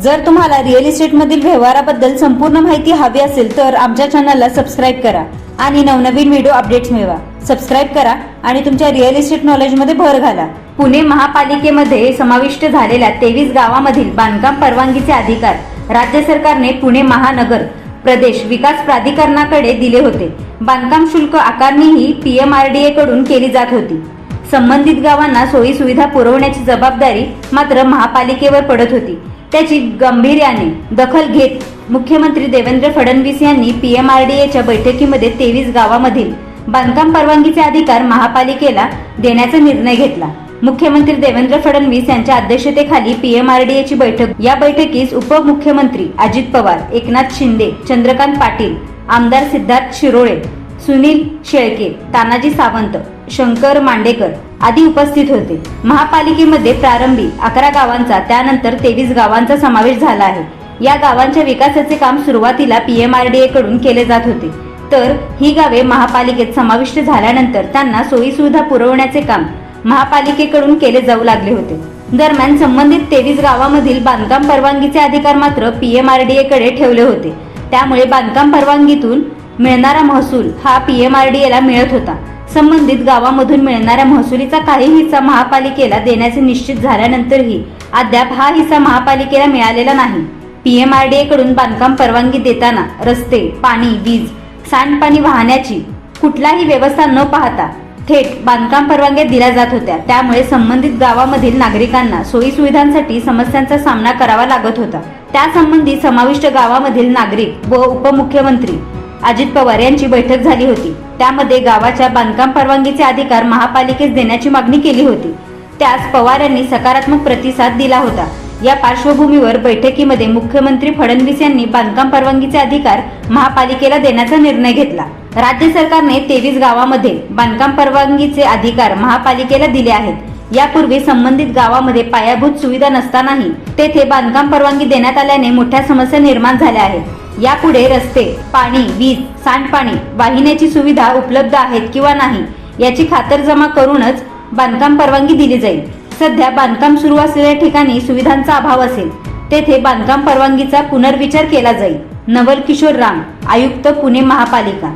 जर तुम्हाला रिअल इस्टेटमधील व्यवहाराबद्दल संपूर्ण माहिती हवी असेल तर आमच्या चॅनलला सबस्क्राईब करा आणि नवनवीन व्हिडिओ अपडेट्स मिळवा। सबस्क्राईब करा आणि तुमच्या रिअल इस्टेट नॉलेजमध्ये भर घाला। पुणे महापालिकेमध्ये समाविष्ट झालेल्या 23 गावांमधील बांधकाम परवानगीचे अधिकार राज्य सरकारने पुणे महानगर प्रदेश विकास प्राधिकरणाकडे दिले होते। बांधकाम शुल्क आकारणीही PMRDA कडून केली जात होती। संबंधित गावांना सोयी सुविधा पुरवण्याची जबाबदारी मात्र महापालिकेवर पडत होती। त्याची गांभीर्याने दखल घेत मुख्यमंत्री देवेंद्र फडणवीस यांनी PMRDAच्या बैठकीमध्ये 23 गावांमधील बांधकाम परवानगीचे अधिकार महापालिकेला देण्याचा निर्णय घेतला। मुख्यमंत्री देवेंद्र फडणवीस यांच्या अध्यक्षतेखाली PMRDAची बैठक, या बैठकीस उपमुख्यमंत्री अजित पवार, एकनाथ शिंदे, चंद्रकांत पाटील, आमदार सिद्धार्थ शिरोळे, सुनील शेळके, तानाजी सावंत, शंकर मांडेकर आदी उपस्थित होते। महापालिकेमध्ये प्रारंभी 11 गावांचा, त्यानंतर 23 गावांचा समावेश झाला आहे। या गावांच्या विकासाचे काम सुरुवातीला PMRDA कडून केले जात होते, तर ही गावे महापालिकेत समाविष्ट झाल्यानंतर त्यांना सोयी सुविधा पुरवण्याचे काम महापालिकेकडून केले जाऊ लागले होते। दरम्यान संबंधित 23 गावांमधील बांधकाम परवानगीचे अधिकार मात्र PMRDA कडे ठेवले होते। त्यामुळे बांधकाम परवानगीतून मिळणारा महसूल हा PMRDAला मिळत होता। संबंधित गावांमधून मिळणाऱ्या महसुलीचा काही हिस्सा महापालिकेला देण्याचे निश्चित झाल्यानंतरही अद्याप हा हिस्सा महापालिकेला मिळालेला नाही। PMRDA कडून बांधकाम परवानगी देताना रस्ते, पाणी, वीज, सांडपाणी वाहण्याची कुठलाही व्यवस्था न पाहता थेट बांधकाम परवानग्या दिल्या जात होत्या। त्यामुळे संबंधित गावामधील नागरिकांना सोयी सुविधांसाठी समस्यांचा सामना करावा लागत होता। त्यासंबंधी समाविष्ट गावामधील नागरिक व उपमुख्यमंत्री अजित पवार यांची बैठक झाली होती। त्यामध्ये गावाच्या बांधकाम परवानगीचे अधिकार महापालिकेस देण्याची मागणी केली होती। त्यास पवार यांनी सकारात्मक प्रतिसाद दिला होता। या पार्श्वभूमीवर बैठकीमध्ये मुख्यमंत्री फडणवीस यांनी बांधकाम परवानगीचे अधिकार महापालिकेला देण्याचा निर्णय घेतला। राज्य सरकारने 23 गावांमध्ये बांधकाम परवानगीचे अधिकार महापालिकेला दिले आहेत। यापूर्वी संबंधित गावामध्ये पायाभूत सुविधा नसतानाही तेथे बांधकाम परवानगी देण्यात आल्याने मोठ्या समस्या निर्माण झाल्या आहेत। यापुढे रस्ते, पाणी, वीज, सांडपाणी वाहिन्याची सुविधा उपलब्ध आहेत किंवा नाही याची खातरजमा करूनच बांधकाम परवानगी दिली जाईल। सध्या बांधकाम सुरू असलेल्या ठिकाणी सुविधांचा अभाव असेल तेथे बांधकाम परवानगीचा पुनर्विचार केला जाईल। नवल किशोर राम, आयुक्त, पुणे महापालिका।